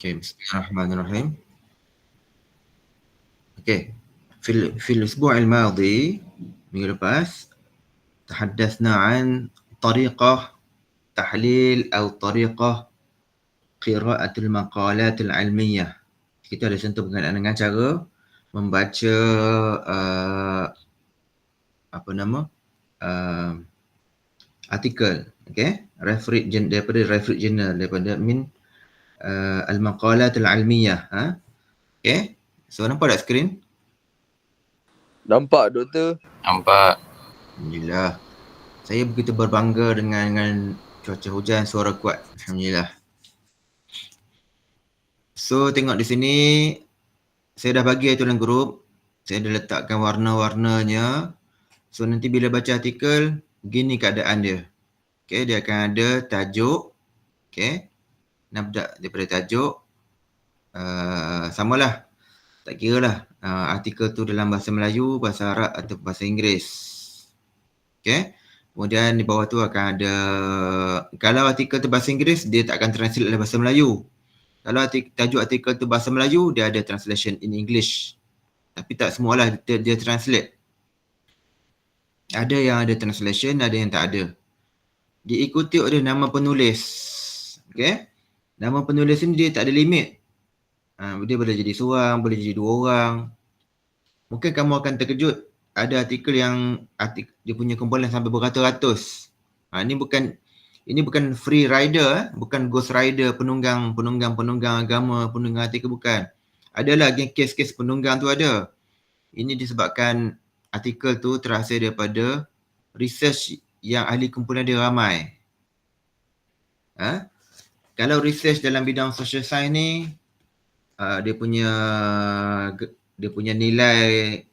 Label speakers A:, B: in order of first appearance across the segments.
A: Okay, bismillahirrahmanirrahim. Okay, في الأسبوع الماضي minggu lepas تحدثنا عن طريقة تحليل أو طريقة قراءة المقالات العلمية. Kita ada sentuh berkenaan dengan cara membaca artikel, okay, daripada referred journal, daripada al-maqalat al-ilmiyah. Okay, so nampak tak skrin?
B: Nampak doktor?
C: Nampak.
A: Alhamdulillah. Saya begitu berbangga dengan cuaca hujan, suara kuat. Alhamdulillah. So tengok di sini, saya dah bagi dalam grup. Saya dah letakkan warna-warnanya. So nanti bila baca artikel, gini keadaan dia. Okay, dia akan ada tajuk. Okay, nabda daripada tajuk. Samalah. Tak kira lah artikel tu dalam bahasa Melayu, bahasa Arab atau bahasa Inggeris. Okay. Kemudian di bawah tu akan ada, kalau artikel tu bahasa Inggeris, dia tak akan translate dalam bahasa Melayu. Kalau tajuk artikel tu bahasa Melayu, dia ada translation in English. Tapi tak semualah dia translate. Ada yang ada translation, ada yang tak ada. Diikuti oleh nama penulis. Okay. Nama penulis ni dia tak ada limit. Dia boleh jadi seorang, boleh jadi 2 orang. Mungkin kamu akan terkejut. Ada artikel yang dia punya kumpulan sampai beratus-ratus. Ini bukan free rider, bukan ghost rider, penunggang agama, penunggang artikel, bukan. Adalah kes-kes penunggang tu ada. Ini disebabkan artikel tu terhasil daripada research yang ahli kumpulan dia ramai. Kalau research dalam bidang social science ni, dia punya nilai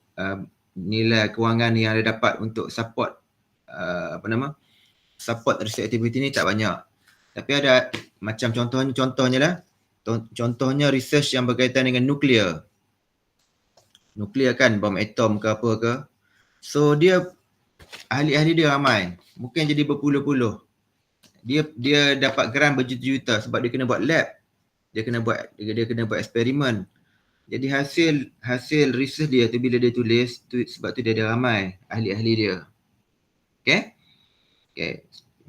A: kewangan yang dia dapat untuk support support research activity ni tak banyak. Tapi ada macam contohnya research yang berkaitan dengan nuklear kan, bom atom ke apa ke. So dia ahli-ahli dia ramai, mungkin jadi berpuluh-puluh. Dia dapat grant berjuta-juta sebab dia kena buat lab. Dia kena buat eksperimen. Jadi hasil research dia tu bila dia tulis tu, sebab tu dia ada ramai ahli-ahli dia. Okay.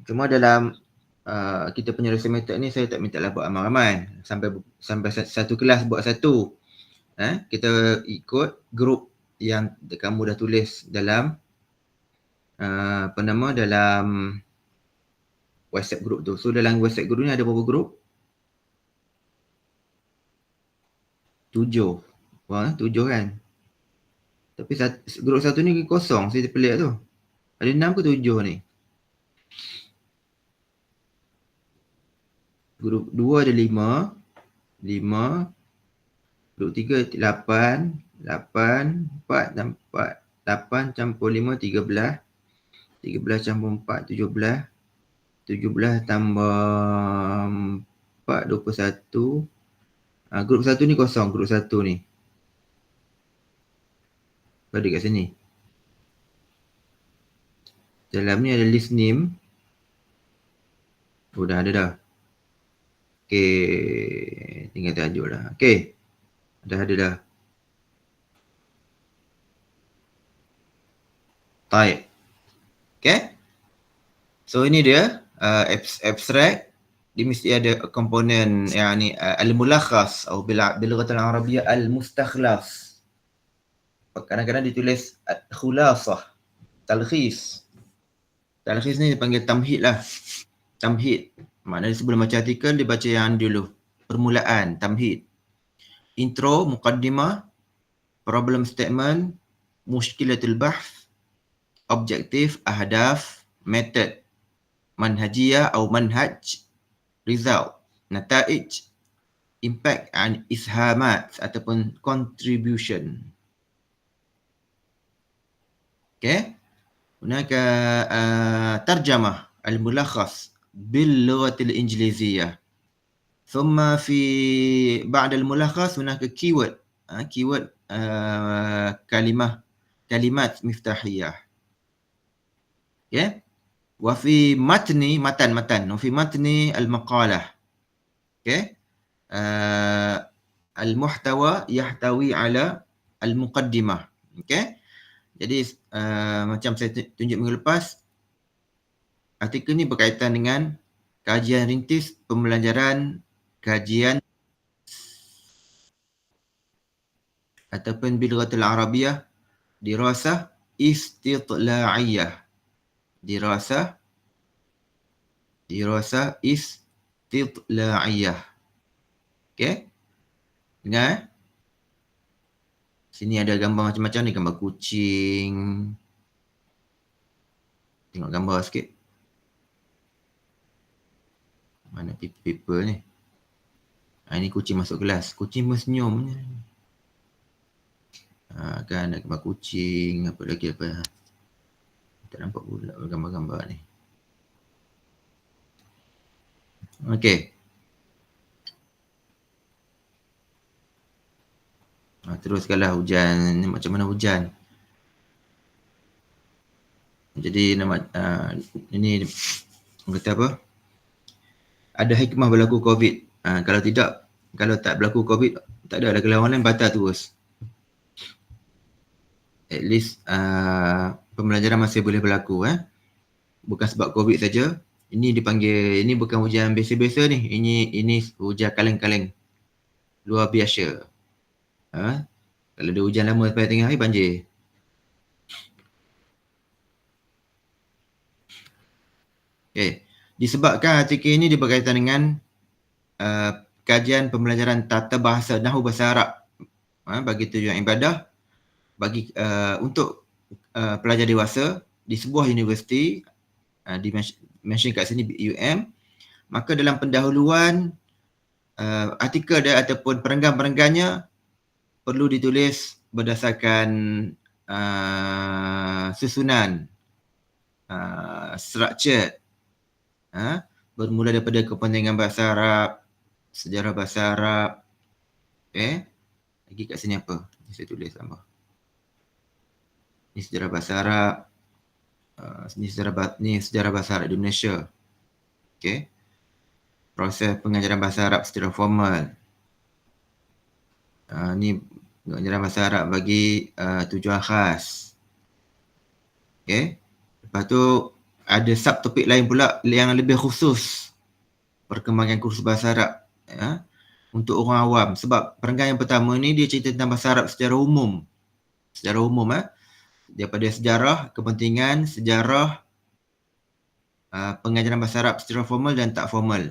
A: Cuma dalam kita punya research method ni, saya tak minta lah buat ramai-ramai. Sampai satu kelas buat satu. Kita ikut grup yang kamu dah tulis dalam dalam WhatsApp group tu. So dalam WhatsApp group ni ada berapa grup? 7. Wah, 7 kan. Tapi grup satu ni kosong, saya pelik tu. Ada 6 ke 7 ni? Grup 2 ada 5. Grup 3 8. 8 campur 5, 13. 13 campur 4, 17. 17 tambah 4, 21. Grup 1 ni kosong, grup 1 ni. Balik kat sini. Dalam ni ada list name. Oh, dah ada dah. Okay, tinggal tajuk dah. Okay, dah ada dah. Type. Okay. So ini dia abstract. Dia mesti ada komponen yang ni al-mulakhas atau bil-lughah al-arabiyyah al-mustakhlas. Kadang-kadang ditulis khulasah, talkhis. Talkhis ni dipanggil tamhid lah. Tamhid. Maknanya sebelum baca artikel, dia baca yang dulu. Permulaan, tamhid. Intro, muqaddimah, problem statement, mushkilatul bahth, objektif, ahdaf, method, manhajiyah atau manhaj, result, nataij, impact and ishamat ataupun contribution. Okay. هناك ترجمة الملخص باللغة الإنجليزية. ثم في بعد الملخص هناك keyword. keyword كلمات مفتاحية. Okay. وفي متن وفي متن المقالة. Okay. al-muhtawa yahtawi ala al-muqaddimah. Okey. Jadi macam saya tunjuk minggu lepas, artikel ni berkaitan dengan kajian rintis pembelajaran kajian ataupun Bilghatul Arabiyah dirasah istitla'iyah. Dirasah istitla'iyah. Okey? Dengar? Sini ada gambar macam-macam ni, gambar kucing. Tengok gambar sikit. Mana paper ni? Ini kucing masuk kelas. Kucing pun senyum. Kan ada gambar kucing, apa lagi apa. Tak nampak pula gambar-gambar ni. Okey. Teruskanlah hujan. Ni macam mana hujan? Jadi ini kata apa? Ada hikmah berlaku COVID. Kalau tak berlaku COVID, tak ada lawan lain batal terus. At least pembelajaran masih boleh berlaku. Bukan sebab COVID saja. Ini dipanggil, ini bukan hujan biasa-biasa ni. Ini hujan kaleng-kaleng. Luar biasa. Kalau ada hujan lama sampai tengah hari, banjir. Okay. Disebabkan artikel ini berkaitan dengan kajian pembelajaran tata bahasa Nahwu Bahasa Arab bagi tujuan ibadah bagi untuk pelajar dewasa di sebuah universiti, di-mention kat sini UM. Maka dalam pendahuluan artikel dia ataupun perenggan-perenggannya perlu ditulis berdasarkan susunan structure, bermula daripada kepentingan bahasa Arab, sejarah bahasa Arab. Lagi kat sini apa? Saya tulis tambah. Ini sejarah bahasa Arab. Ini sejarah bahasa Arab di Malaysia. Okey. Proses pengajaran bahasa Arab secara formal. Ini pengajaran bahasa Arab bagi tujuan khas. Okey. Lepas tu ada subtopik lain pula yang lebih khusus. Perkembangan kursus bahasa Arab untuk orang awam. Sebab perenggan yang pertama ni dia cerita tentang bahasa Arab secara umum. Secara umum daripada sejarah, kepentingan, sejarah, pengajaran bahasa Arab secara formal dan tak formal.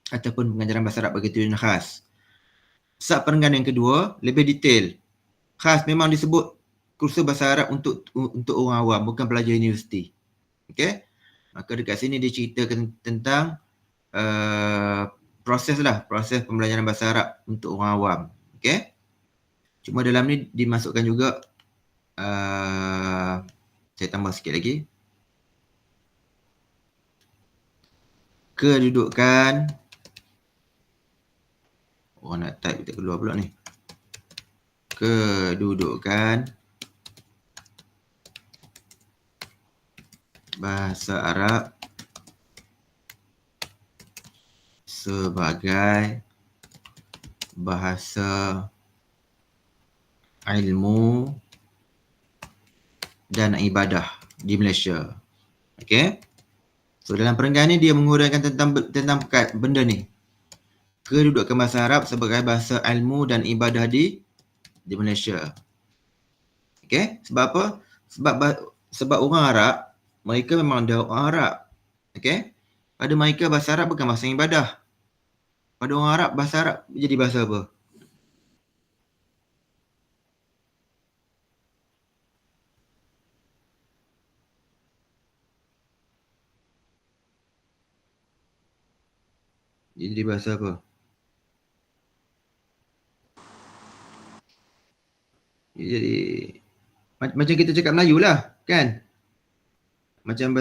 A: Ataupun pengajaran bahasa Arab bagi tujuan khas. Sub perenggan yang kedua lebih detail. Khas memang disebut kursus bahasa Arab untuk orang awam, bukan pelajar universiti. Okey? Maka dekat sini dia ceritakan tentang proses pembelajaran bahasa Arab untuk orang awam. Okey? Cuma dalam ni dimasukkan juga saya tambah sikit lagi. Kedudukan. Nak type tak keluar pula ni. Kedudukan bahasa Arab sebagai bahasa ilmu dan ibadah di Malaysia. Okey. So dalam perenggan ni dia menguraikan tentang benda ni. Kedudukan bahasa Arab sebagai bahasa ilmu dan ibadah di Malaysia. Okey, sebab apa? Sebab orang Arab, mereka memang ada orang Arab. Okey? Pada mereka bahasa Arab bukan bahasa ibadah. Pada orang Arab bahasa Arab jadi bahasa apa? Jadi bahasa apa? Jadi macam kita cakap Melayu lah, kan? Macam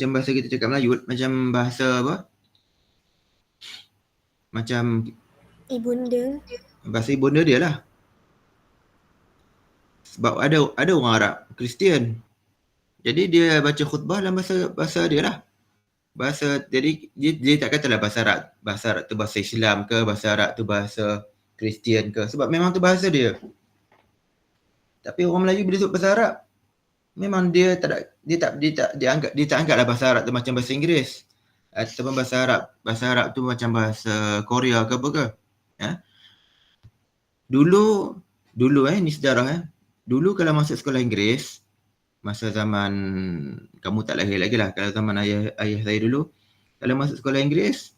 A: bahasa kita cakap Melayu, macam bahasa apa? Macam
B: Ibunda.
A: Bahasa ibunda dia lah. Sebab ada orang Arab, Kristian. Jadi dia baca khutbah dalam bahasa dia lah. Bahasa, jadi dia tak katalah bahasa Arab tu bahasa Islam ke, bahasa Arab tu bahasa Kristian ke, sebab memang tu bahasa dia. Tapi orang Melayu bila sebut bahasa Arab, memang dia tak ada, dia tak anggaplah bahasa Arab tu macam bahasa Inggeris ataupun bahasa Arab tu macam bahasa Korea ke apa ke. Ya. Dulu ni sejarah dulu kalau masuk sekolah Inggeris, masa zaman kamu tak lahir lagi lah, kalau zaman ayah saya dulu, kalau masuk sekolah Inggeris,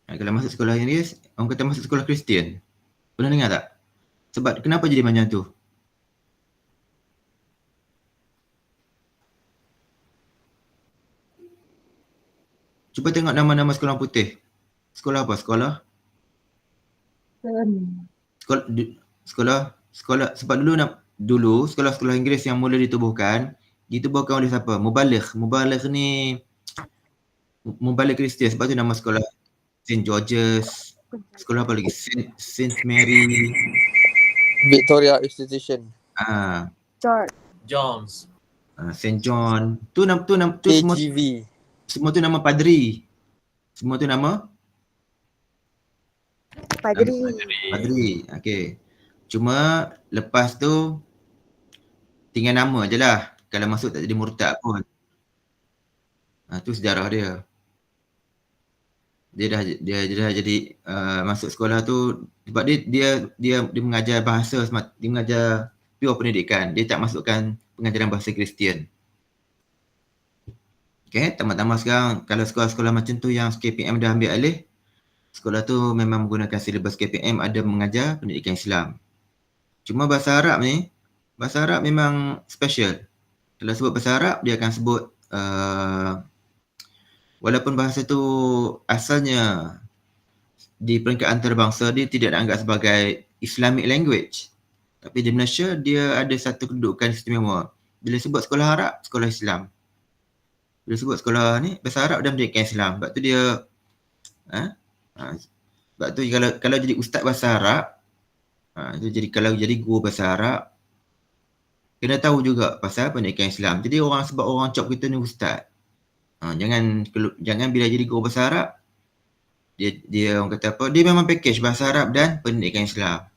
A: kalau masuk sekolah Inggeris, orang kata masuk sekolah Kristian. Pernah dengar tak? Sebab kenapa jadi macam tu? Cuba tengok nama-nama sekolah putih. Sekolah apa? Sekolah sebab dulu sekolah-sekolah Inggeris yang mula ditubuhkan oleh siapa? Mubaligh ni Mubaligh Kristian, sebab tu nama sekolah St. George's, sekolah apa lagi? Saint Mary,
B: Victoria Institution,
C: John's,
A: St. John. Tu
B: KGV.
A: semua tu nama padri. Semua tu nama padri. Okey. Cuma lepas tu tinggal nama je lah. Kalau masuk tak jadi murtad pun. Tu sejarah dia. Dia dah jadi masuk sekolah tu sebab dia mengajar bahasa, dia mengajar pure pendidikan. Dia tak masukkan pengajaran bahasa Kristian. Okey, tamat-tamat sekarang kalau sekolah-sekolah macam tu yang KPM dah ambil alih, sekolah tu memang menggunakan silibus KPM, ada mengajar pendidikan Islam. Cuma bahasa Arab ni, bahasa Arab memang special. Kalau sebut bahasa Arab, dia akan sebut walaupun bahasa tu asalnya di peringkat antarabangsa, dia tidak dianggap sebagai Islamic language. Tapi di Malaysia, dia ada satu kedudukan istimewa. Bila sebut sekolah Arab, sekolah Islam. Bila sebut sekolah ni, bahasa Arab dan pendidikan Islam. Sebab tu dia, sebab tu kalau jadi ustaz bahasa Arab, kalau jadi guru bahasa Arab, kena tahu juga pasal pendidikan Islam. Jadi sebab orang cop kita ni ustaz. Jangan bila jadi guru bahasa Arab, dia orang kata apa, dia memang package bahasa Arab dan pendidikan Islam.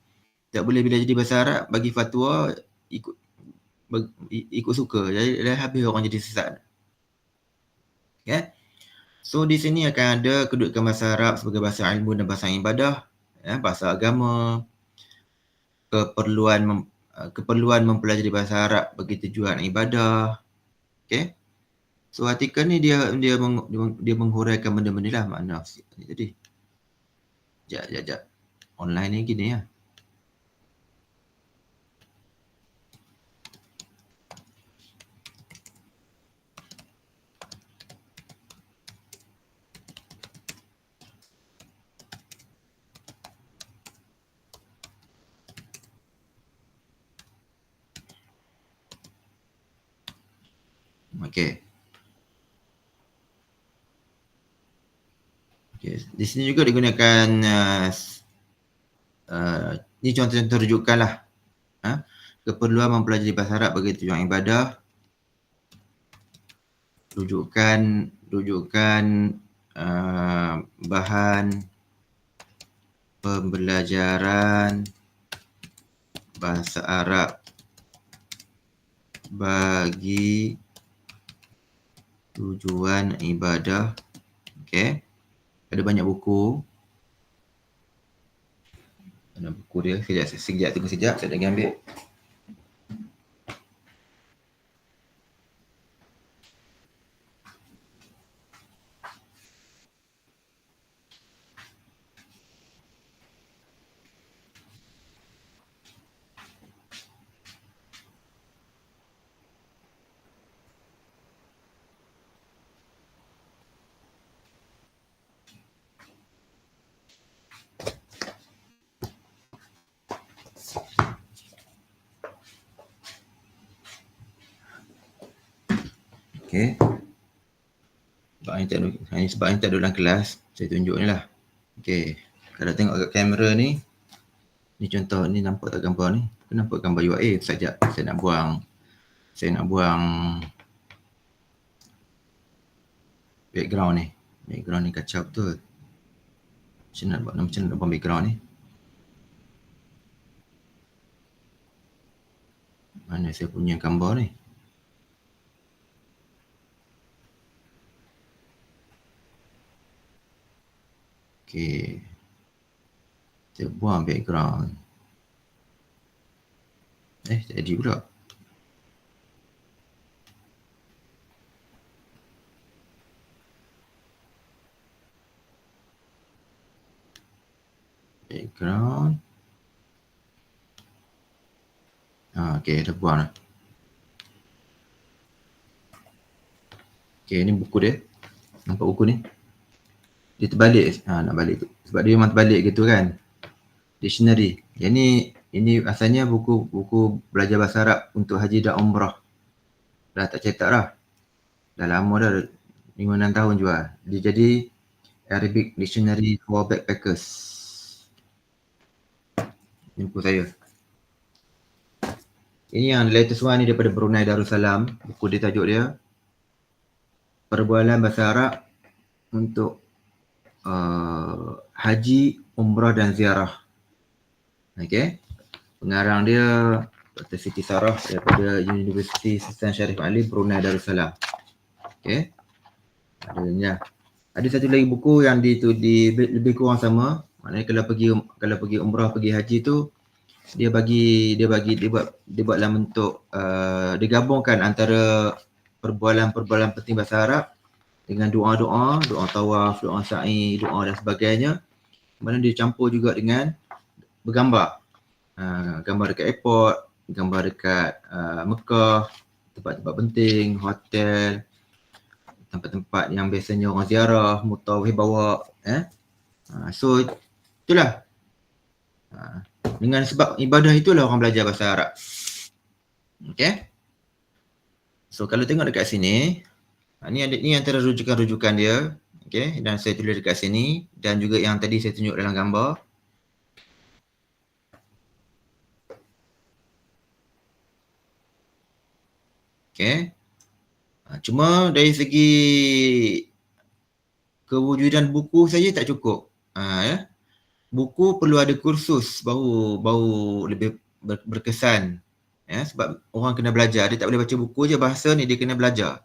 A: Tak boleh bila jadi bahasa Arab bagi fatwa ikut suka. Jadi habis orang jadi sesat. Okay? So di sini akan ada kedudukan bahasa Arab sebagai bahasa ilmu dan bahasa ibadah, bahasa agama, keperluan mempelajari bahasa Arab bagi tujuan ibadah. Okay? So artikel ni dia menghuraikan benda-benda lah makna. Jadi jap. Online ni gini ya. Okey. Di sini juga digunakan ni contoh-contoh rujukan lah. Keperluan mempelajari bahasa Arab bagi tujuan ibadah. Rujukan bahan pembelajaran bahasa Arab bagi tujuan ibadah. Okey. Ada banyak buku. Ada buku dia. Sekejap, tunggu sekejap. Saya lagi ambil. Okey. Sebab ni tak ada dalam kelas, saya tunjuk ni lah. Okey. Kalau tengok kat kamera ni contoh ni, nampak tak gambar ni? Nampak gambar UIA. Sekejap, saya nak buang Saya nak buang background ni. Background ni kacau betul. Macam mana nak buang background ni? Mana saya punya gambar ni? Okay. Saya buang background. Tak jadi pula. Background. Okay, dah buang dah. Okay, ni buku dia. Nampak buku ni? Dia terbalik. Nak balik tu. Sebab dia memang terbalik gitu kan. Dictionary. Ini asalnya buku belajar bahasa Arab untuk haji dan umrah. Dah tak cetak dah. Dah lama dah. 5-6 tahun jual. Dia jadi Arabic Dictionary for Backpackers. Ini buku saya. Ini yang latest one ni daripada Brunei Darussalam. Buku dia, tajuk dia Perbualan Bahasa Arab untuk haji, umrah dan ziarah. Okay. Pengarang dia Dr. Siti Sarah daripada Universiti Sultan Syarif Ali Brunei Darussalam. Okay. Ada satu lagi buku yang lebih kurang sama. Maknanya kalau pergi umrah, pergi haji tu dia buat dalam bentuk dia gabungkan antara perbualan penting bahasa Arab dengan doa tawaf, doa sa'i, doa dan sebagainya. Mana dia campur juga dengan bergambar. Gambar dekat airport, gambar dekat Mekah, tempat-tempat penting, hotel, tempat-tempat yang biasanya orang ziarah, mutawif bawa. So itulah. Dengan sebab ibadah itulah orang belajar bahasa Arab. Okay. So kalau tengok dekat sini, ni antara rujukan-rujukan dia. Okay. Dan saya tulis dekat sini. Dan juga yang tadi saya tunjuk dalam gambar. Okay. Cuma dari segi kewujudan buku saja tak cukup. Ya. Buku perlu ada kursus baru lebih berkesan. Ya, sebab orang kena belajar. Dia tak boleh baca buku je, bahasa ni dia kena belajar.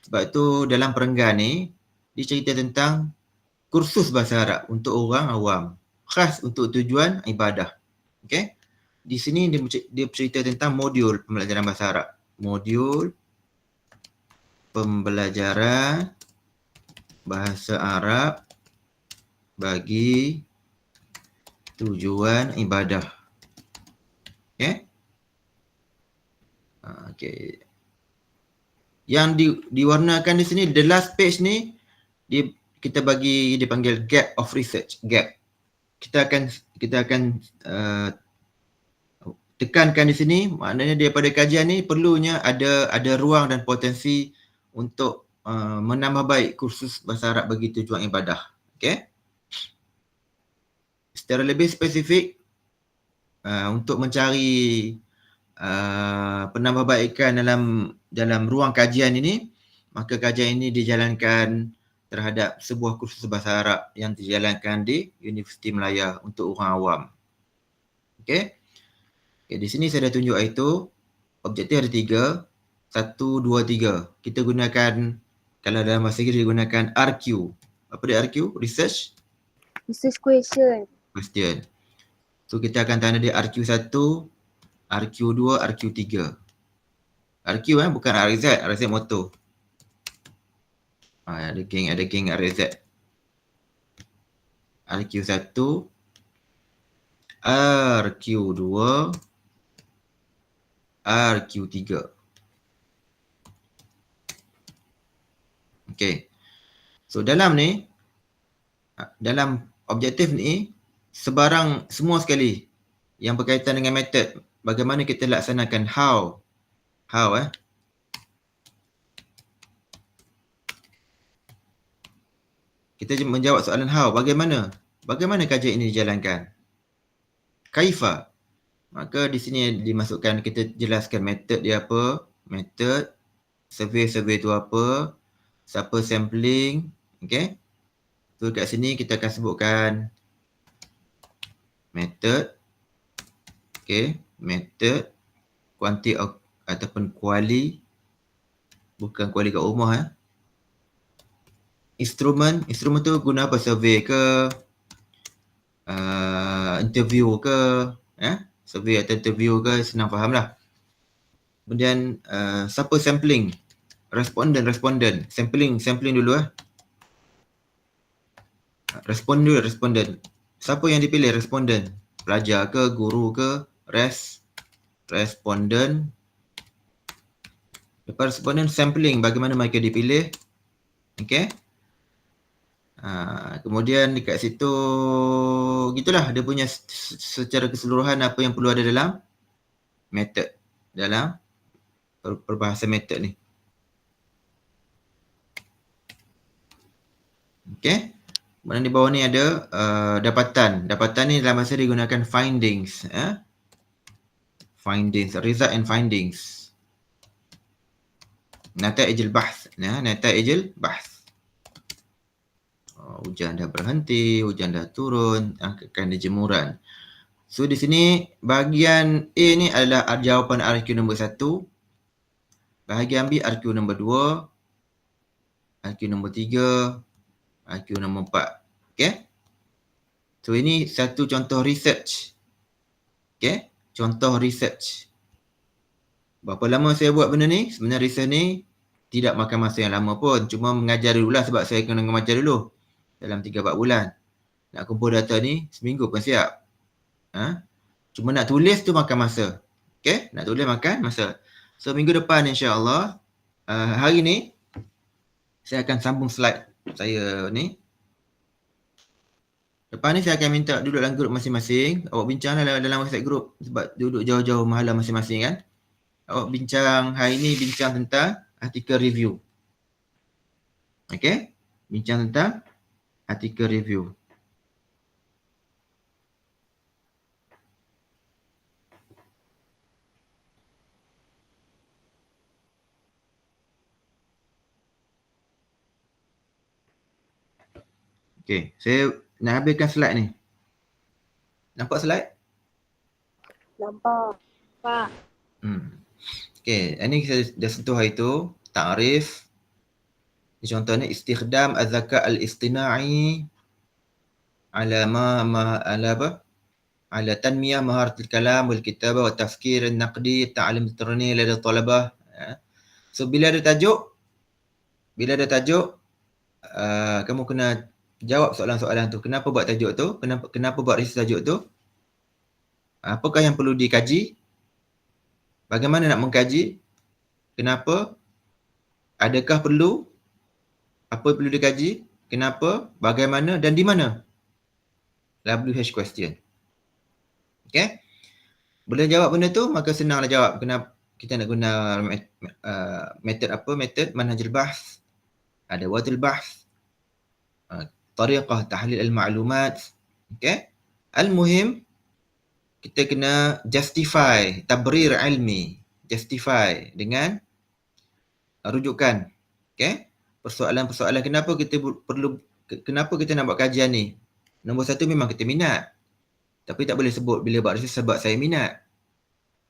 A: Sebab tu dalam perenggan ni dia cerita tentang kursus bahasa Arab untuk orang awam, khas untuk tujuan ibadah. Okey. Di sini dia cerita tentang modul pembelajaran bahasa Arab. Modul pembelajaran bahasa Arab bagi tujuan ibadah. Okay. Okay. Yang diwarnakan di sini, the last page ni, kita dipanggil gap of research. Gap. Kita akan tekankan di sini, maknanya daripada kajian ni perlunya ada ruang dan potensi untuk menambah baik kursus bahasa Arab bagi tujuan ibadah. Okay. Secara lebih spesifik, untuk mencari penambahbaikan dalam ruang kajian ini, maka kajian ini dijalankan terhadap sebuah kursus bahasa Arab yang dijalankan di Universiti Malaya untuk orang awam. Okey. Di sini saya dah tunjuk itu. Objektif ada 3. 1, 2, 3. Kita gunakan, kalau dalam bahasa Inggeris gunakan RQ. Apa dia RQ? Research
C: question.
A: So kita akan tanda dia RQ1, RQ2, RQ3. RQ bukan RZ, RZ motor. Ada geng RZ. RQ1, RQ2, RQ3. Okay. So dalam objektif ni, semua sekali yang berkaitan dengan method, bagaimana kita laksanakan how kita menjawab soalan how, bagaimana kajian ini dijalankan. Kaifa, maka di sini dimasukkan, kita jelaskan method dia apa, method, survey tu apa, siapa sampling, okay. So kat sini kita akan sebutkan method, okay, method, quantity ataupun kuali, bukan kuali kat rumah. Instrument tu guna apa, survey ke, interview ke, survey atau interview ke, senang faham lah. Kemudian siapa sampling, responden, sampling dulu responden. Siapa yang dipilih responden? Pelajar ke, guru ke, responden. Lepas responden, sampling, bagaimana mereka dipilih. Okay. Kemudian dekat situ, gitulah dia punya secara keseluruhan apa yang perlu ada dalam method, dalam perbahasan method ni. Okay. Kemudian di bawah ni ada dapatan. Dapatan ni dalam bahasa digunakan findings. Findings, result and findings. Nataijul bahth. Nataijul bahth. Hujan dah berhenti, hujan dah turun, angkatkan jemuran. So di sini bahagian A ni adalah jawapan RQ nombor 1. Bahagian B RQ nombor 2. RQ nombor 3. RQ nombor 4. Okay. So ini satu contoh research. Okay. Contoh research. Berapa lama saya buat benda ni? Sebenarnya research ni tidak makan masa yang lama pun. Cuma mengajar dululah sebab saya kena mengajar dulu. Dalam 3-4 bulan. Nak kumpul data ni seminggu pun siap. Cuma nak tulis tu makan masa. Okay? Nak tulis makan masa. So minggu depan insya-Allah, hari ni saya akan sambung slide saya ni. Lepas ni saya akan minta duduk dalam grup masing-masing. Awak bincanglah dalam WhatsApp group sebab duduk jauh-jauh mahala masing-masing kan. Awak bincang, hari ni bincang tentang artikel review. Okay? Bincang tentang artikel review. Okay, saya nak habiskan slide ni. Nampak slide?
C: Nampak. Pak.
A: Okay, ini kita dah sentuh hari tu. Ta'rif. Contohnya istikhdam az-zaka al-istina'i ala ala tanmiyah maharatil kalam wal kitabah wa tafkir an-naqdi ta'lim al-tarani lada talabah. So bila ada tajuk, kamu kena jawab soalan-soalan tu. Kenapa buat tajuk tu? Kenapa buat research tajuk tu? Apakah yang perlu dikaji? Bagaimana nak mengkaji? Kenapa? Adakah perlu? Apa perlu dikaji? Kenapa? Bagaimana? Dan di mana? WH question. Okay? Bila jawab benda tu, maka senanglah jawab. Kenapa kita nak guna metod apa? Metod manhajul bahth. Ada wadul bahth. Tariqah tahlil al-ma'lumat. Okay? Al-muhim, kita kena justify, tabrir ilmi. Justify dengan rujukan. Okay? Persoalan-persoalan kenapa kita nak buat kajian ni. Nombor 1 memang kita minat. Tapi tak boleh sebut bila buat research sebab saya minat.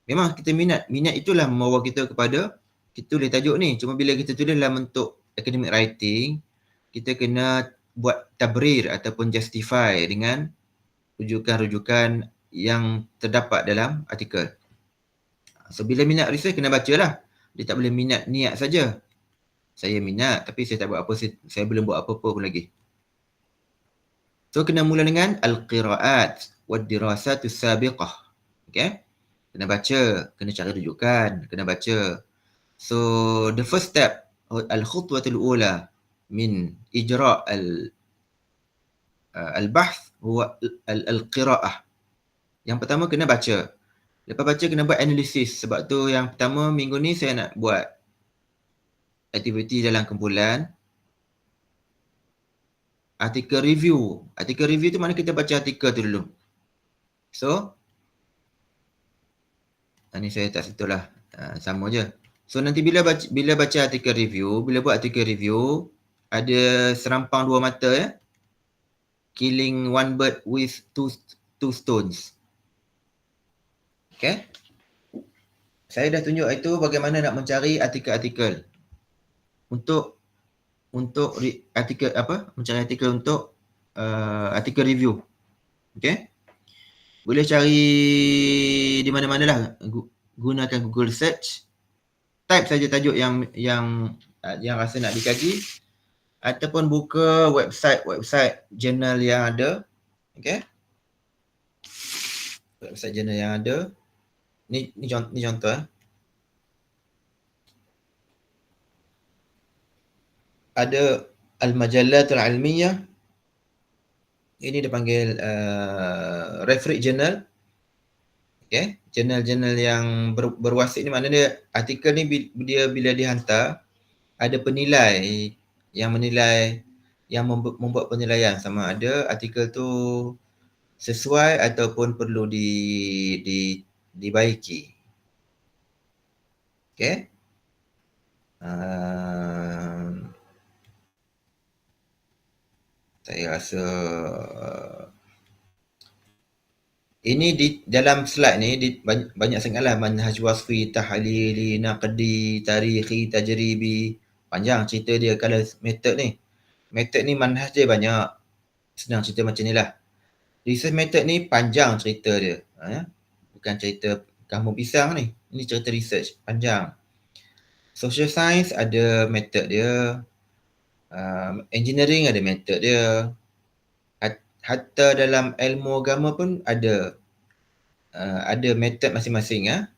A: Memang kita minat. Minat itulah membawa kita kepada kita tulis tajuk ni. Cuma bila kita tulis dalam bentuk academic writing, kita kena buat tabrir ataupun justify dengan rujukan-rujukan yang terdapat dalam artikel. So bila minat research kena bacalah. Dia tak boleh minat niat saja. Saya minat tapi saya tak buat apa, saya belum buat apa-apa pun lagi. So kena mula dengan al-qira'at wad dirasatus sabiqah. Okay? Kena baca, kena cari rujukan, kena baca. So the first step, al-khutwatul ula min ijra' al-bahth huwa al-qira'ah. Yang pertama kena baca. Lepas baca kena buat analisis. Sebab tu yang pertama minggu ni saya nak buat aktiviti dalam kumpulan artikel review. Artikel review tu mana kita baca artikel tu dulu. So ni saya tak sentuh lah. Sama je. So nanti bila baca artikel review, bila buat artikel review, ada serampang dua mata ya. Killing one bird with two stones. Okay. Saya dah tunjuk itu bagaimana nak mencari artikel-artikel untuk artikel mencari artikel untuk artikel review. Okay. Boleh cari di mana-mana lah, gunakan Google search, type saja tajuk yang rasa nak dikaji, ataupun buka website jurnal yang ada. Okay. Website jurnal yang ada. Ni contoh. Ada Al-Majallatul Ilmiyah. Ini dipanggil referee journal. Okay. Jurnal-jurnal yang berwasit ni, maknanya artikel ni dia bila dihantar, ada penilai yang menilai, yang membuat penilaian sama ada artikel tu sesuai ataupun perlu dibaiki. Okay. Saya rasa ini di dalam slide ni banyak sangatlah manhaj wasfi, tahlili, naqdi, tarikhi, tajribi. Panjang cerita dia kalau method ni. Method ni manhaj dia banyak. Senang cerita macam ni lah. Research method ni panjang cerita dia. Bukan cerita kampung pisang ni. Ini cerita research panjang. Social science ada method dia. Engineering ada method dia. Hatta dalam ilmu agama pun ada method masing-masing ya.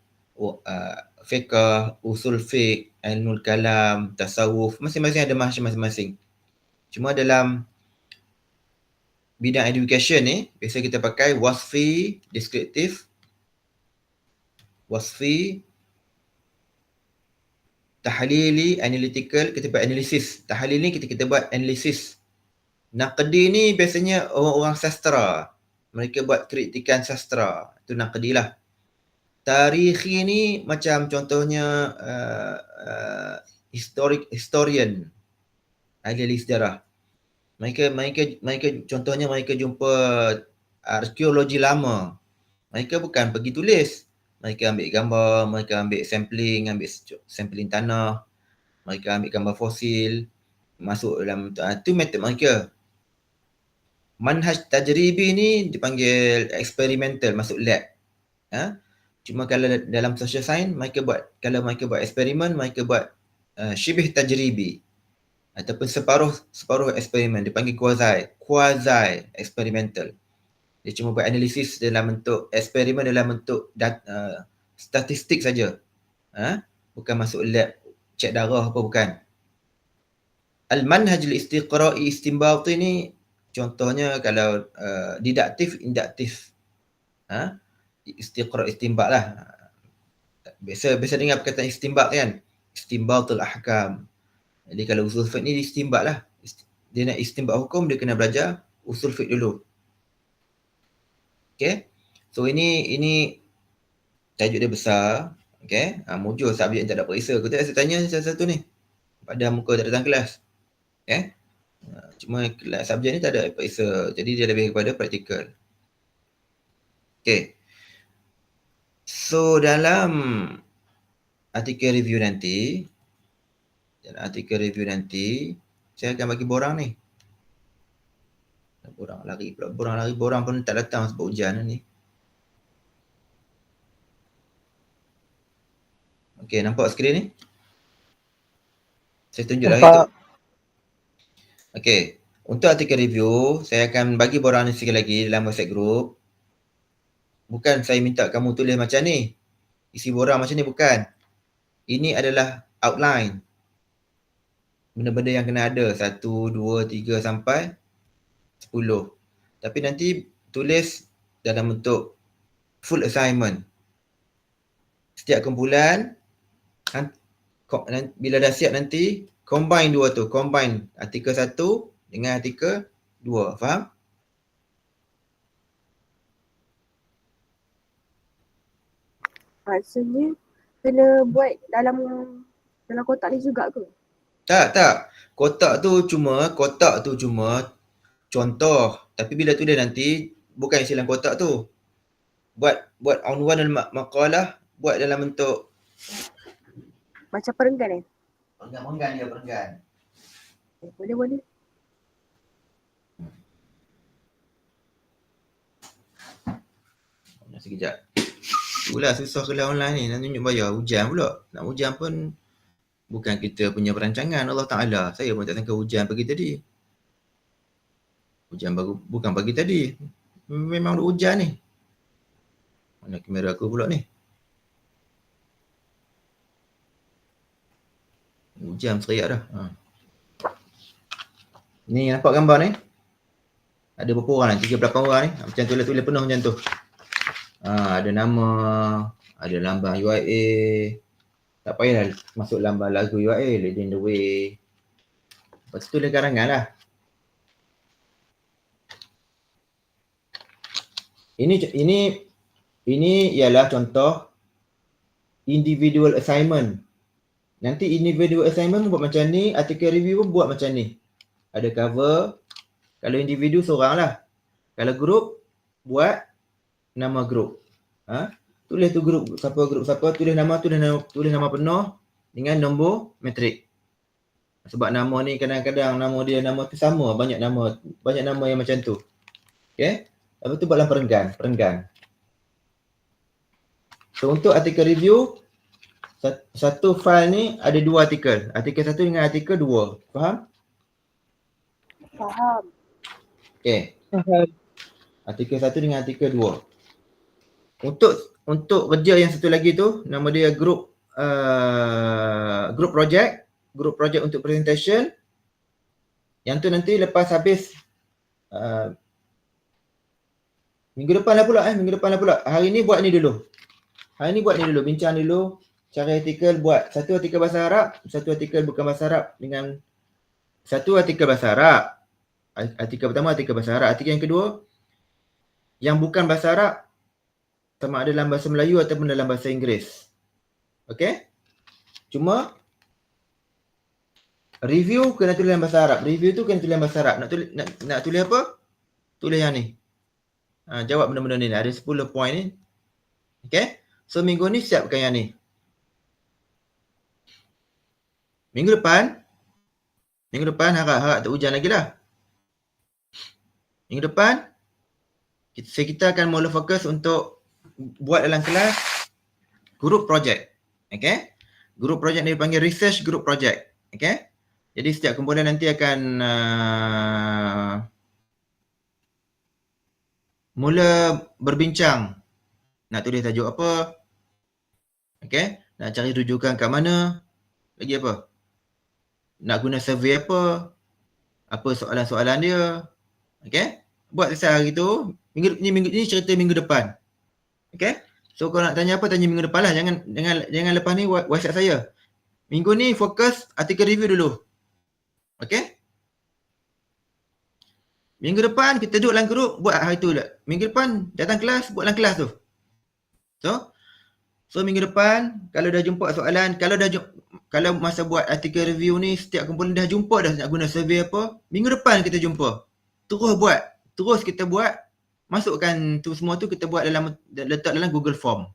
A: Fiqh, usul fiqh, ilmu kalam, tasawuf, masing-masing ada masing-masing. Cuma dalam bidang education ni biasa kita pakai wasfi, deskriptif, wasfi, tahlili, analytical, kita buat analisis. Tahlil ni kita buat analisis. Naqdi ni biasanya orang sastra. Mereka buat kritikan sastra. Itu naqdi lah. Tarikhi ni macam contohnya historian, ahli sejarah. Mereka contohnya mereka jumpa arkeologi lama. Mereka bukan pergi tulis. Mereka ambil gambar, mereka ambil sampling tanah. Mereka ambil gambar fosil, masuk dalam tu metod mereka. Manhaj tajribi ni dipanggil eksperimental, masuk lab. Cuma kalau dalam social science kalau mereka buat eksperimen, mereka buat syibih tajribi ataupun separuh eksperimen, dipanggil quasi experimental. Dia cuma buat analisis dalam bentuk eksperimen, dalam bentuk statistik saja. Bukan masuk lab cek darah apa, bukan. Al-manhaj al-istiqra'i istinbati ni contohnya kalau didaktif, induktif. Istiqra' istinbat lah. Biasa dengar perkataan istinbat kan. Istinbatul ahkam. Jadi kalau usul fiqh ni istinbat lah. Dia nak istinbat hukum, dia kena belajar usul fiqh dulu. Okay. So ini tajuk dia besar. Okay. Mujur subjek tak ada periksa. Kita rasa tanya satu-satu ni. Pada muka tak datang kelas. Okay. Cuma subjek ni tak ada periksa. Jadi dia lebih kepada praktikal. Okay. So dalam artikel review nanti, saya akan bagi borang ni. Borang pun tak datang sebab hujan ni. Okay, nampak skrin ni? Saya tunjuk lagi tu. Okay, untuk artikel review, saya akan bagi borang ni sekali lagi dalam WhatsApp group. Bukan saya minta kamu tulis macam ni. Isi borang macam ni, bukan. Ini adalah outline. Benda-benda yang kena ada. 1, 2, 3 sampai 10. Tapi nanti tulis dalam bentuk full assignment. Setiap kumpulan, bila dah siap nanti, combine dua tu. Combine artikel 1 dengan artikel 2. Faham?
C: Maksudnya Kena buat dalam kotak ni juga ke?
A: Tak. Kotak tu cuma contoh. Tapi bila tulis nanti, bukan isi dalam kotak tu. Buat unwan dan maqalah, buat dalam bentuk
C: Macam perenggan
A: perenggan.
C: Boleh.
A: Sekejap. Itulah susah kelas online ni, nak tunjuk bayar hujan pula. Nak hujan pun bukan kita punya perancangan Allah Ta'ala. Saya pun tak sangka hujan pagi tadi. Hujan baru, bukan pagi tadi. Memang ada hujan ni. Mana kamera aku pula ni? Hujan teriak dah. Ni nampak gambar ni? Ada berapa orang ni? 38 orang ni. Macam tulis penuh macam tu. Ada nama, ada lambang UIA. Tak payahlah masuk lambang lagu UIA, Leading the Way. Lepas tu tulis karangan lah. Ini ialah contoh individual assignment. Nanti individual assignment buat macam ni, artikel review pun buat macam ni. Ada cover. Kalau individu seorang lah. Kalau group, buat nama group. Tulis tu group siapa, tulis nama penuh dengan nombor matrik. Sebab nama ni kadang-kadang nama tu sama, banyak nama yang macam tu. Okay? Lepas tu buatlah perenggan. So untuk artikel review, satu file ni ada dua artikel. Artikel 1 dengan artikel 2. Faham?
C: Faham.
A: Okay. Artikel 1 dengan artikel 2. Untuk kerja yang satu lagi tu, nama dia group project. Group project untuk presentation. Yang tu nanti lepas habis minggu depan lah pula. Hari ni buat ni dulu. Bincang dulu. Cari artikel, buat satu artikel bahasa Arab, satu artikel bukan bahasa Arab dengan satu artikel bahasa Arab. Artikel pertama artikel bahasa Arab. Artikel yang kedua yang bukan bahasa Arab, sama ada dalam bahasa Melayu ataupun dalam bahasa Inggeris. Okey? Cuma review kena tulis dalam bahasa Arab. Review tu kena tulis dalam bahasa Arab. Nak tulis apa? Tulis yang ni. Jawab benda-benda ni. Ada 10 poin ni. Okey? So minggu ni siapkan yang ni. Minggu depan harap tak hujan lagi lah. Minggu depan kita akan mula fokus untuk buat dalam kelas group project. Okay? Group project ni dipanggil research group project. Okay? Jadi setiap kumpulan nanti akan mula berbincang. Nak tulis tajuk apa? Okay? Nak cari rujukan kat mana? Lagi apa? Nak guna survey apa? Apa soalan-soalan dia? Okay? Buat selesai hari tu. Minggu ni cerita minggu depan. Okay? So kalau nak tanya apa, tanya minggu depan lah. Jangan lepas ni WhatsApp saya. Minggu ni fokus artikel review dulu. Okay? Minggu depan kita duduk dalam grup, buat hari tu lah. Minggu depan datang kelas, buat dalam kelas tu. So minggu depan kalau dah jumpa soalan, kalau masa buat artikel review ni setiap kumpulan dah jumpa dah nak guna survey apa, minggu depan kita jumpa. Terus kita buat, masukkan tu semua tu kita buat letak dalam Google Form.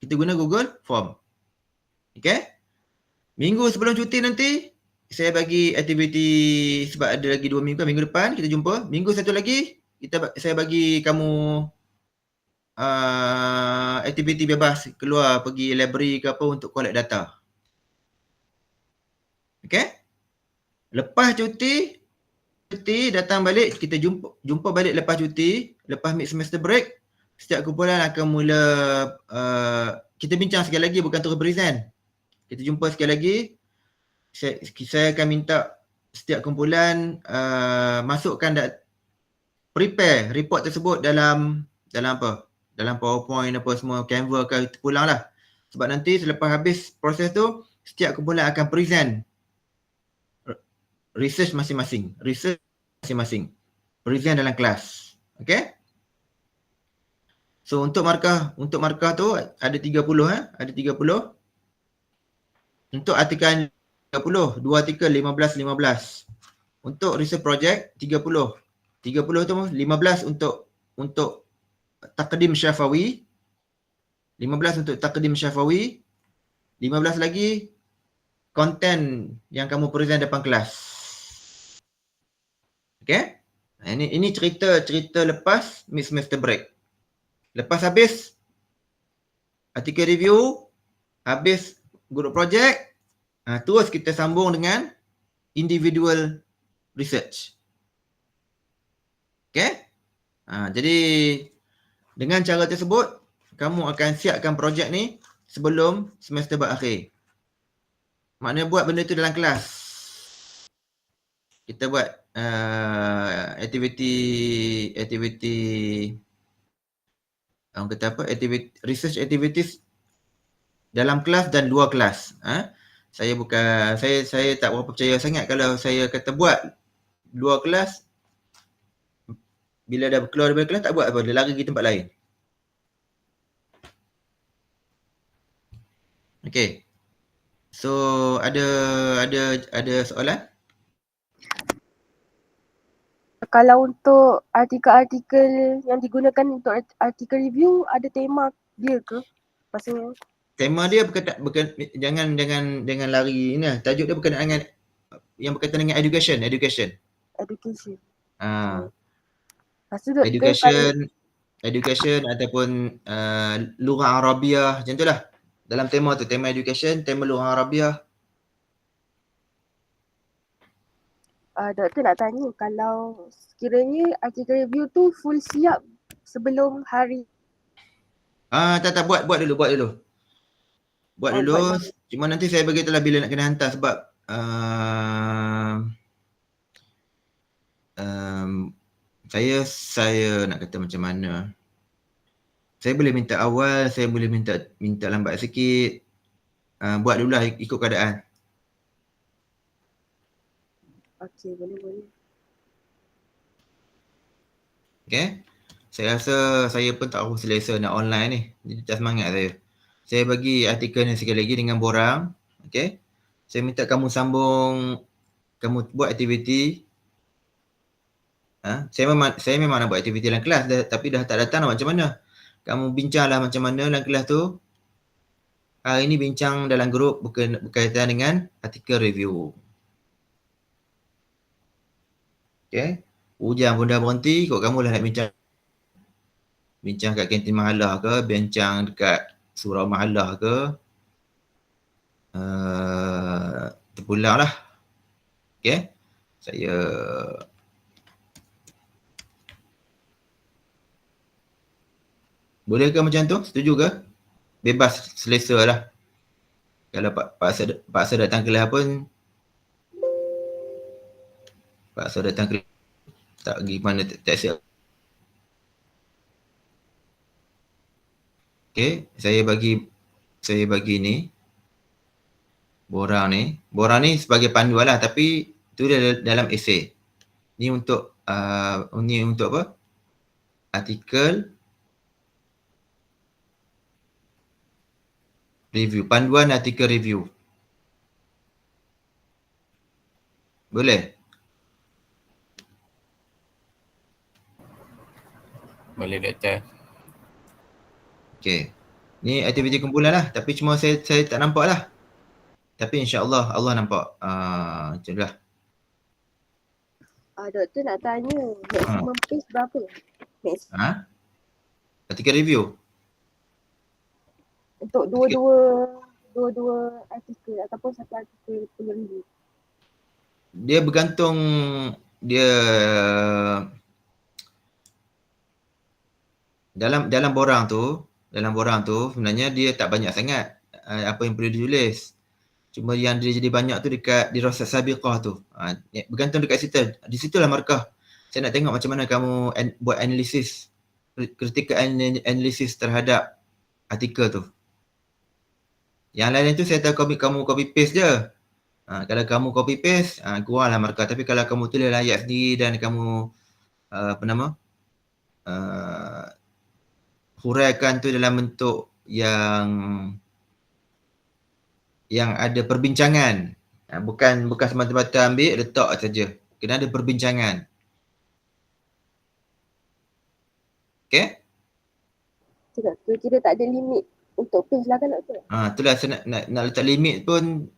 A: Kita guna Google Form. Okay? Minggu sebelum cuti nanti saya bagi aktiviti, sebab ada lagi 2 minggu, minggu depan kita jumpa. Minggu satu lagi saya bagi kamu aktiviti bebas, keluar pergi library ke apa untuk collect data. Okay? Lepas cuti datang balik, kita jumpa balik lepas cuti, lepas mid semester break, setiap kumpulan akan mula kita bincang sekali lagi, bukan terus present. Kita jumpa sekali lagi. Saya akan minta setiap kumpulan masukkan prepare report tersebut dalam apa? Dalam PowerPoint apa semua, Canva ke, pulang lah. Sebab nanti selepas habis proses tu, setiap kumpulan akan present research masing-masing. Present dalam kelas. Okay? So untuk markah tu ada 30 ada 30. Untuk artikel 30, 2 artikel 15. Untuk research project 30. 30 tu 15 untuk taqdim syafawi, 15 untuk taqdim syafawi, 15 lagi konten yang kamu present depan kelas. Okay? Ini cerita lepas mid semester break. Lepas habis artikel review, habis group project, terus kita sambung dengan individual research. Okay? Jadi dengan cara tersebut, kamu akan siapkan projek ni sebelum semester berakhir. Maknanya buat benda tu dalam kelas. Kita buat aktiviti orang kata apa? Research activities dalam kelas dan luar kelas. Saya tak berapa percaya sangat kalau saya kata buat luar kelas, bila dah keluar dari kelas tak buat apa, dia lari pergi tempat lain. Okay. So ada soalan?
C: Kalau untuk artikel-artikel yang digunakan untuk artikel review, ada tema dia ke? Maksudnya
A: Tema dia jangan lari ni lah. Tajuk dia berkenaan dengan yang berkaitan dengan education.
C: education. Lepas tu
A: Education ataupun lughah Arabiah macam tu lah. Dalam tema tu, tema education, tema lughah Arabiah.
C: Doktor nak tanya, kalau sekiranya artikel review tu full siap sebelum hari.
A: Tak buat dulu. Buat dulu. Cuma nanti saya beritahulah bila nak kena hantar sebab saya nak kata macam mana. Saya boleh minta awal, saya boleh minta lambat sikit. Buat dululah ikut keadaan.
C: Okey, boleh.
A: Okay. Saya rasa saya pun tak tahu selesa nak online ni. Jadi tak semangat saya. Saya bagi artikel ni sekali lagi dengan borang. Okay. Saya minta kamu sambung, kamu buat aktiviti. Saya memang nak buat aktiviti dalam kelas tapi dah tak datang nak macam mana. Kamu bincanglah macam mana dalam kelas tu. Hari ni bincang dalam grup berkaitan dengan artikel review. Okay. Hujan pun dah berhenti, kot kamu lah nak bincang. Bincang kat kantin mahalah ke, bincang dekat surau mahalah ke. Terpulang lah. Okay. Saya boleh ke macam tu? Setuju ke? Bebas, selesa lah. Kalau paksa datang kelas pun, tak pergi mana tak siap. Okay, saya bagi ni borang ni sebagai panduan lah, tapi tu dia dalam esei. Ni untuk apa? Artikel review, panduan artikel review. Boleh?
D: Boleh doktor.
A: Okay. Ni aktiviti kumpulan lah, tapi cuma saya tak nampak lah. Tapi insya-Allah Allah nampak. Macam tu lah.
C: Doktor nak tanya, maximum pace berapa?
A: Artikel review?
C: Untuk dua-dua artikel ataupun satu artikel punya review.
A: Dia bergantung dalam borang tu sebenarnya dia tak banyak sangat apa yang perlu ditulis. Cuma yang dia jadi banyak tu dekat dirasat sabiqah tu. Bergantung dekat situ. Di situlah markah. Saya nak tengok macam mana kamu buat analisis, critical analysis terhadap artikel tu. Yang lain tu saya tahu kamu copy paste je. Kalau kamu copy paste, kuranglah markah. Tapi kalau kamu tulis ayat sendiri dan kamu huraikan tu dalam bentuk yang ada perbincangan. Bukan semata-mata ambil letak saja. Kena ada perbincangan. Okay?
C: Doktor kira tak ada limit untuk page lah kan doktor?
A: Itulah saya nak letak limit pun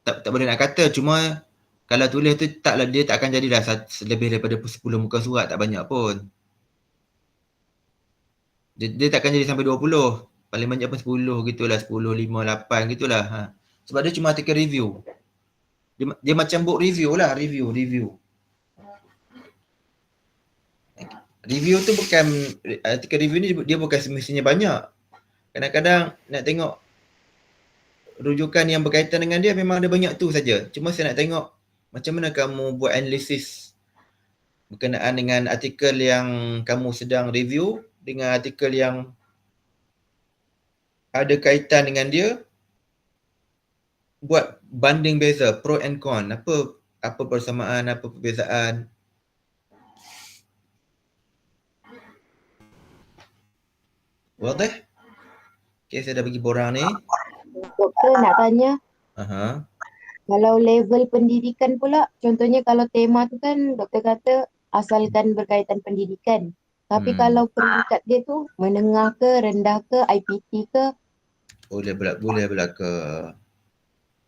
A: tak boleh nak kata. Cuma kalau tulis tu dia tak akan jadilah lebih daripada 10 muka surat, tak banyak pun. Dia tak akan jadi sampai 20. Paling banyak pun 10 gitulah, 10, 5, 8 gitulah. Sebab dia cuma artikel review. Dia macam book review lah, review. Review tu bukan, artikel review ni dia bukan semestinya banyak. Kadang-kadang nak tengok rujukan yang berkaitan dengan dia memang ada banyak tu saja. Cuma saya nak tengok macam mana kamu buat analisis berkenaan dengan artikel yang kamu sedang review dengan artikel yang ada kaitan dengan dia, buat banding beza, pro and con. Apa persamaan, apa perbezaan. Wadah? Okay, saya dah bagi borang ni.
E: Doktor nak tanya,
A: Aha.
E: kalau level pendidikan pula, contohnya kalau tema tu kan doktor kata asalkan berkaitan pendidikan. Tapi kalau peringkat dia tu menengah ke, rendah ke, IPT ke,
A: Boleh belaka.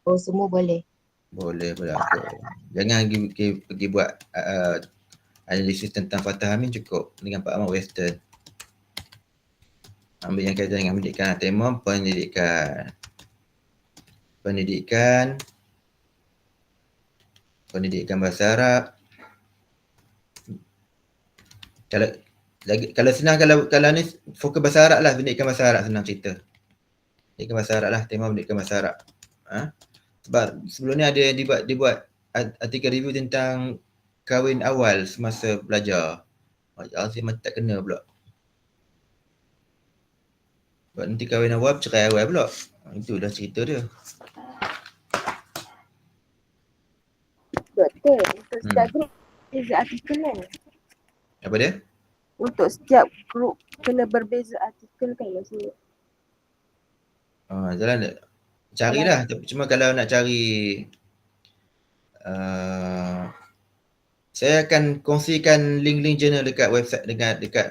E: oh semua boleh.
A: Boleh belaka. Jangan pergi buat analisis tentang Fatah Amin, cukup dengan Pak Ahmad Western. Ambil yang kaitan dengan pendidikan. Tema pendidikan bahasa Arab. Kalau senang, kalau ni fokus bahasa Arab lah, pendidikan bahasa Arab senang cerita. Pendidikan bahasa Arab lah, tema pendidikan bahasa Arab. Sebab sebelum ni ada dibuat artikel review tentang kahwin awal semasa belajar. Saya macam tak kena pula. Sebab nanti kahwin awal, cerai awal pula. Itu dah cerita dia.
C: Doktor, untuk setiap grup beza artikel kan?
A: Apa dia?
C: Untuk setiap grup kena berbeza artikel kan maksudnya?
A: Jalan carilah. Cuma kalau nak cari, saya akan kongsikan link-link jurnal dekat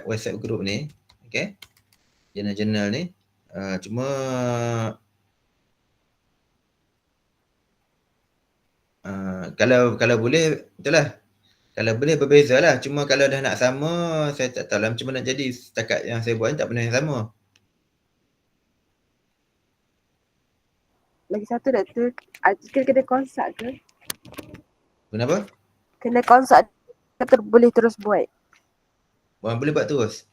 A: website grup ni. Okay? Jurnal-jurnal ni. Cuma kalau boleh, itulah. Kalau boleh berbeza lah. Cuma kalau dah nak sama, saya tak tahu lah macam mana nak jadi. Setakat yang saya buat ni tak pernah yang sama.
C: Lagi satu doktor, artikel kena konsak ke?
A: Kenapa?
C: Kena konsak atau boleh terus buat?
A: Boleh buat terus.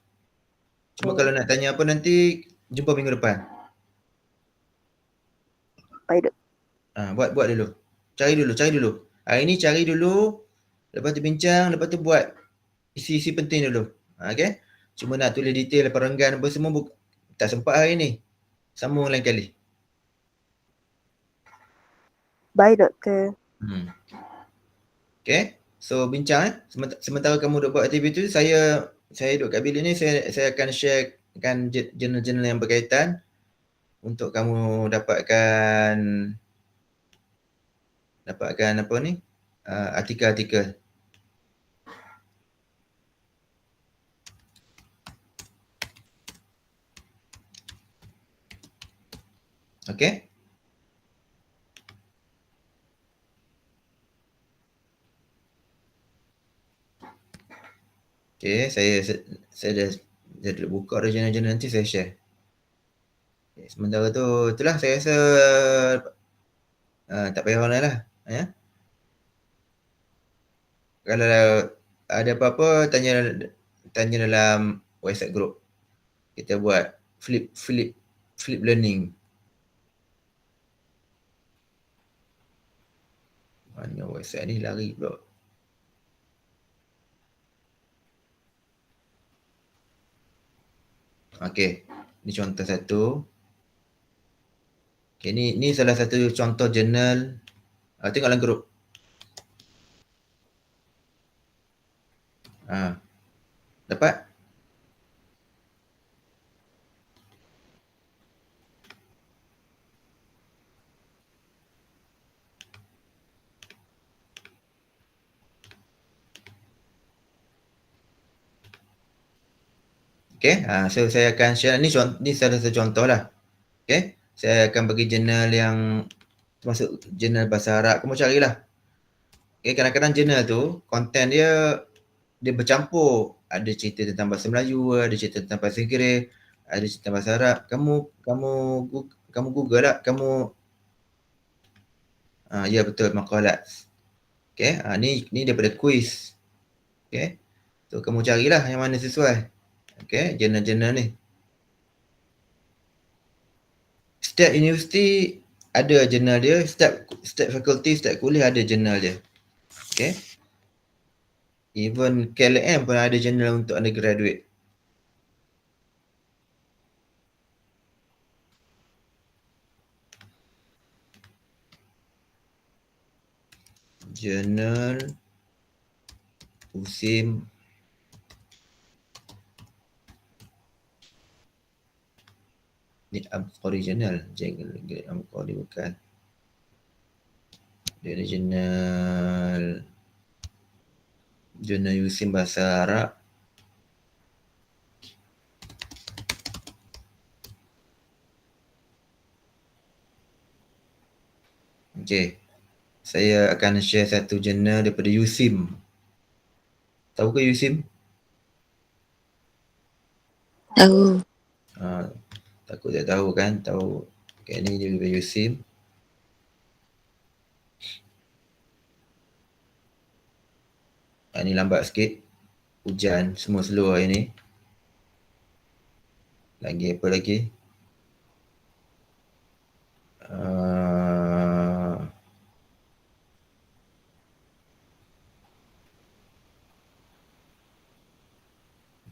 A: Cuma kalau nak tanya apa nanti, jumpa minggu depan.
C: Baik dok.
A: Buat dulu. Cari dulu. Hari ni cari dulu. Lepas tu bincang, lepas tu buat isi-isi penting dulu. Okay? Cuma nak tulis detail, perenggan apa semua tak sempat hari ni. Sambung lain kali.
C: Baik doktor.
A: Okay? So bincang sementara kamu duk buat aktiviti tu, saya duduk kat bilik ni, saya akan sharekan jurnal-jurnal yang berkaitan untuk kamu dapatkan apa ni? Artikel-artikel. Okay? Okay, saya dah buka dah jurnal-jurnal, nanti saya share. Okay, sementara tu, itulah saya rasa tak payah online lah. Ya? Kalau ada apa-apa, tanya dalam website group. Kita buat flip learning. Mana website ni lari pula. Okay, ni contoh satu. Okay, ni salah satu contoh jurnal. Tengok dalam grup. Dapat? Okay, so saya akan share, ni salah satu contoh lah. Okay, saya akan bagi jurnal yang termasuk jurnal bahasa Arab, kamu carilah. Okay, kadang-kadang jurnal tu, konten dia bercampur. Ada cerita tentang bahasa Melayu, ada cerita tentang bahasa Inggeris, ada cerita bahasa Arab. Kamu Google lah, ya betul, maqalat. Okay, ni daripada kuis. Okay, so kamu carilah yang mana sesuai. Okay, jurnal-jurnal ni. Setiap universiti ada jurnal dia, setiap fakulti, setiap kuliah ada jurnal dia. Okay. Even KLM pun ada jurnal untuk undergraduate. Jurnal USIM ni original, jangan Amqori bukan. Dia ada jurnal USIM bahasa Arab. Okay, saya akan share satu jurnal daripada USIM. Tahu ke USIM?
F: Tahu.
A: Takut tak tahu kan? Tahu. Okay, ni dia daripada USIM. Ni lambat sikit. Hujan semua slow hari ni. Lagi apa lagi?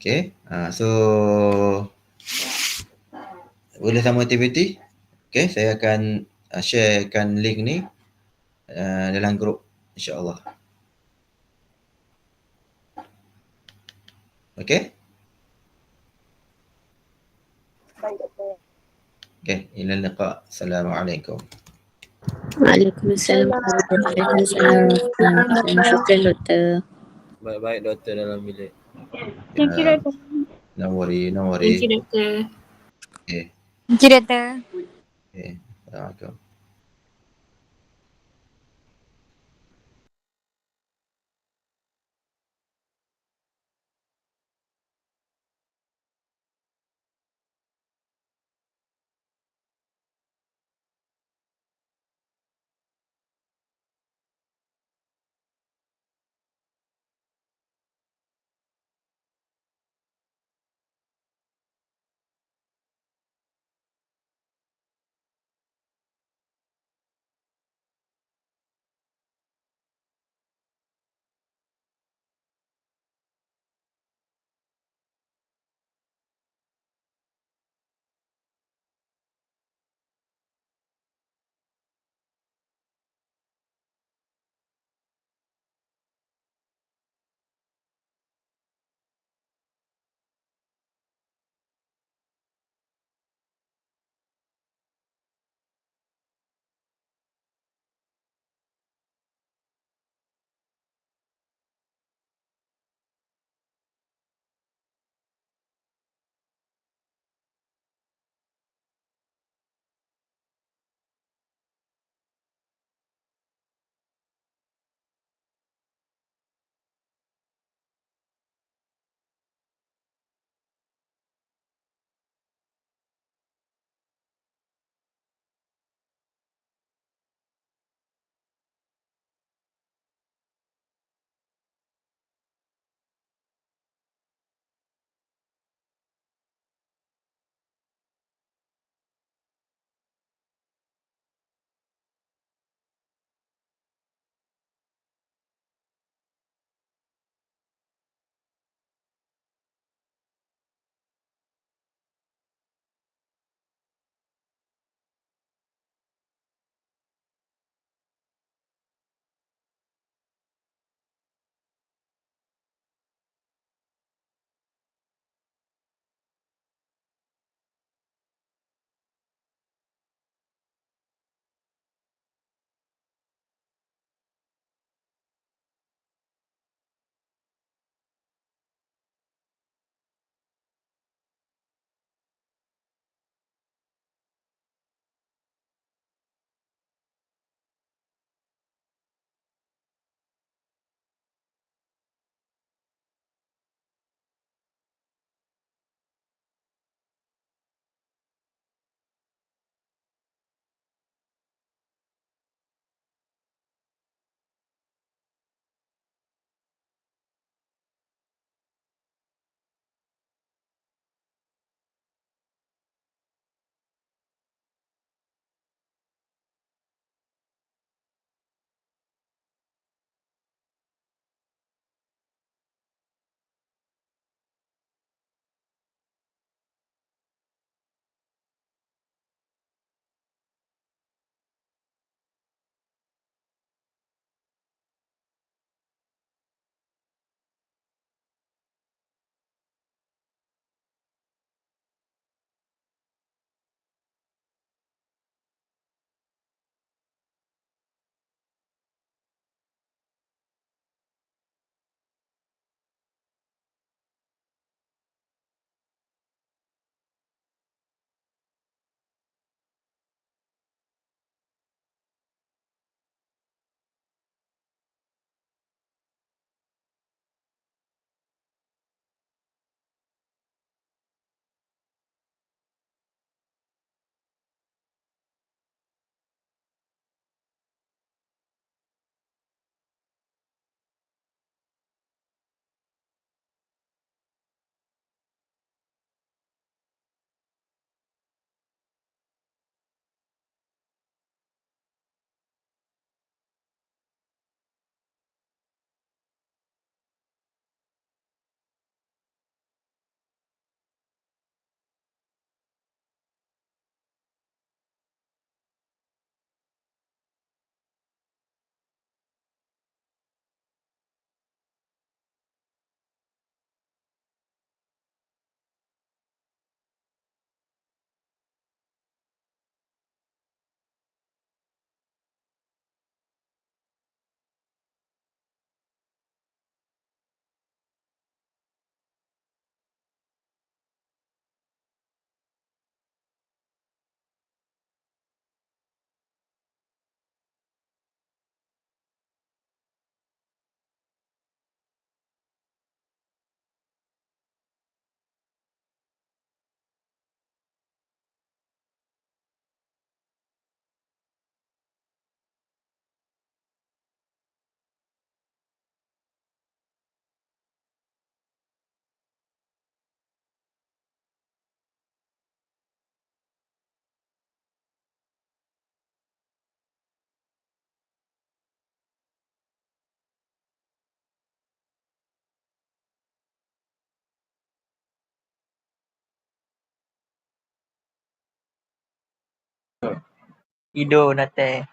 A: Okay, so boleh sama aktiviti. Okay, saya akan sharekan link ni dalam grup, insyaAllah. Okay.
C: Baik, Doktor.
A: Okay, ila liqa. Assalamualaikum.
F: Waalaikumsalam. Waalaikumsalam. Syukran doktor.
D: Baik-baik doktor dalam bilik.
C: Thank you, Doktor.
A: No worry.
F: Thank you doktor.
A: Okay.
F: Thank you doktor.
A: Okay. Assalamualaikum.
G: Tidur Nate.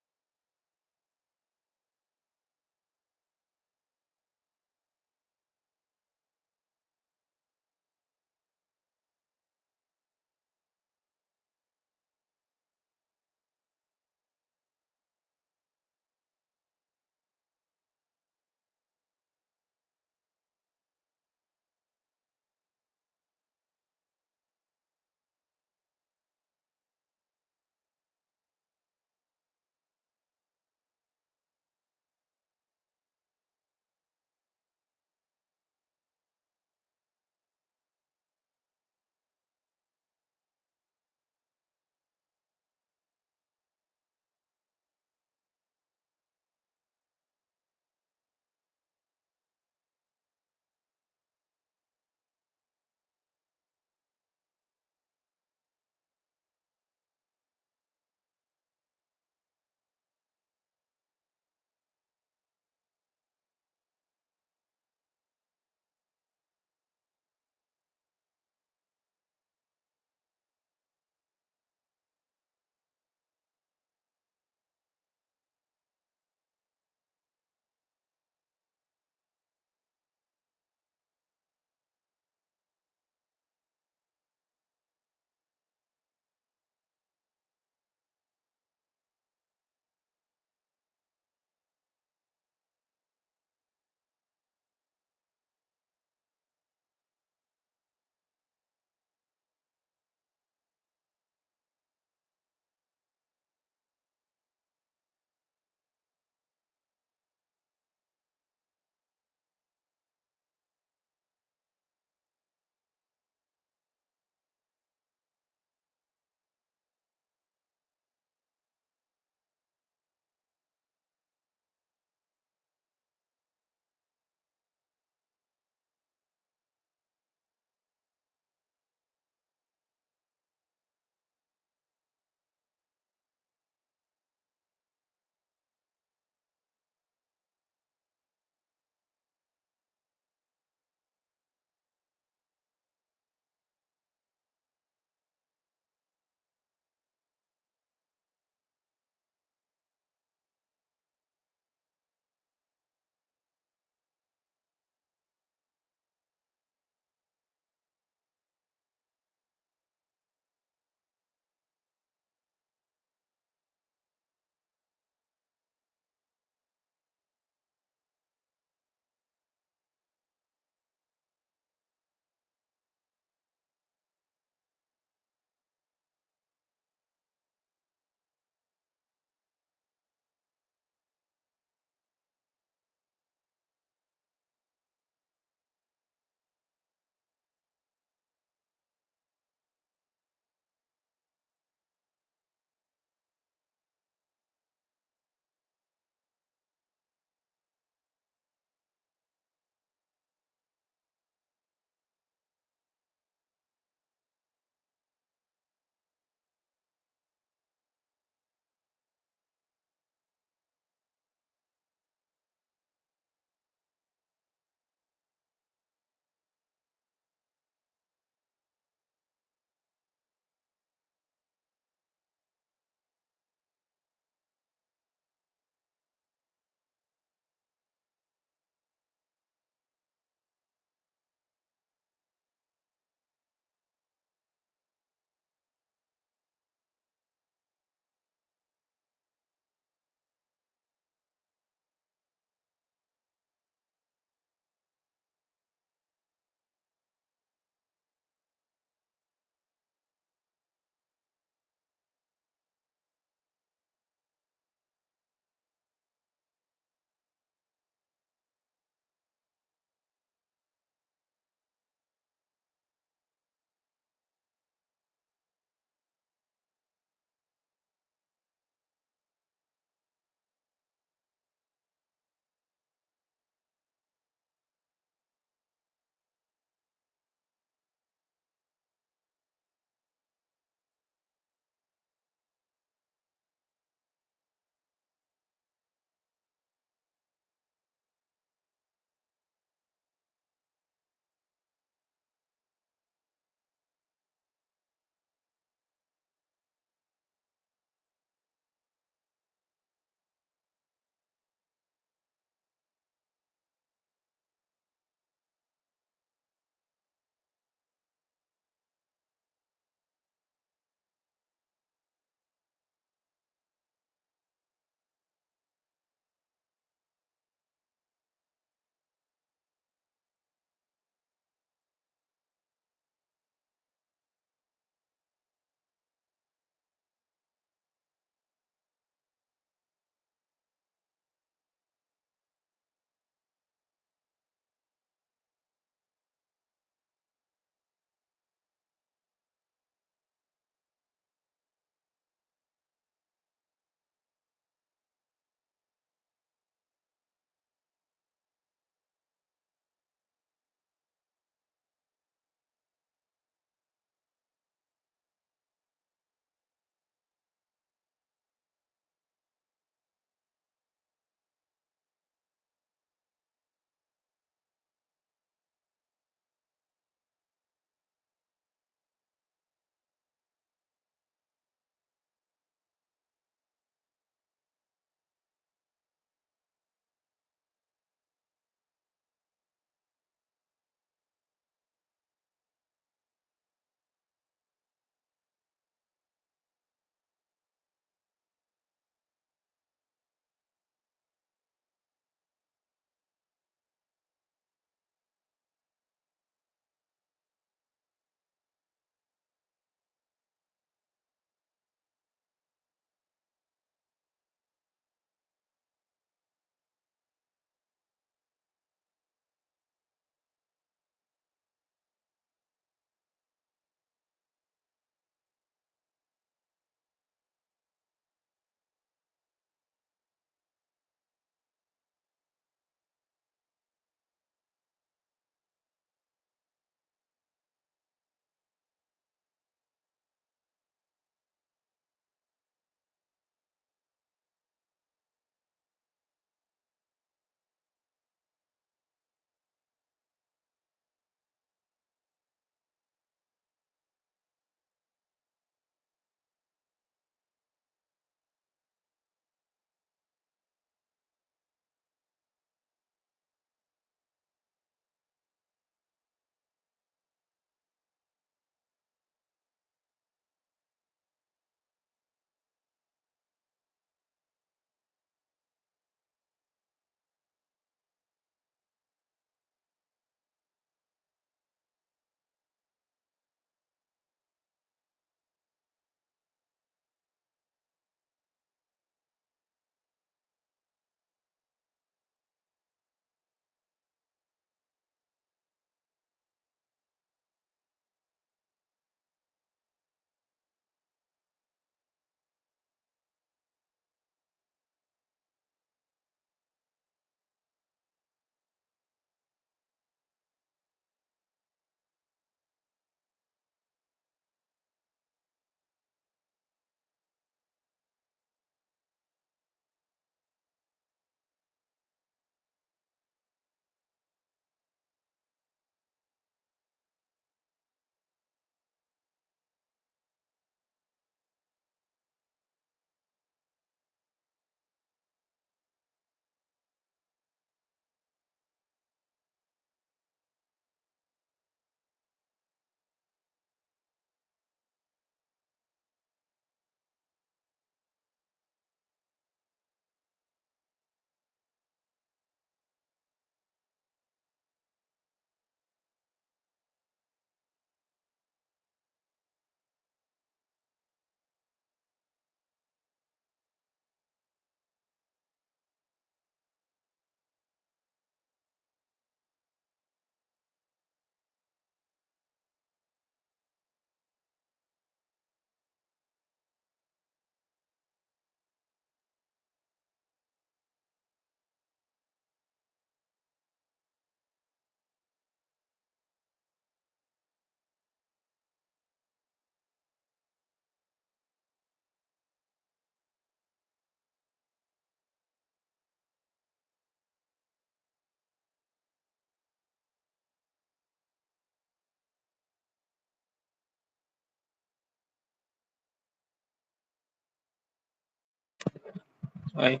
G: Hai.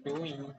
G: Doing.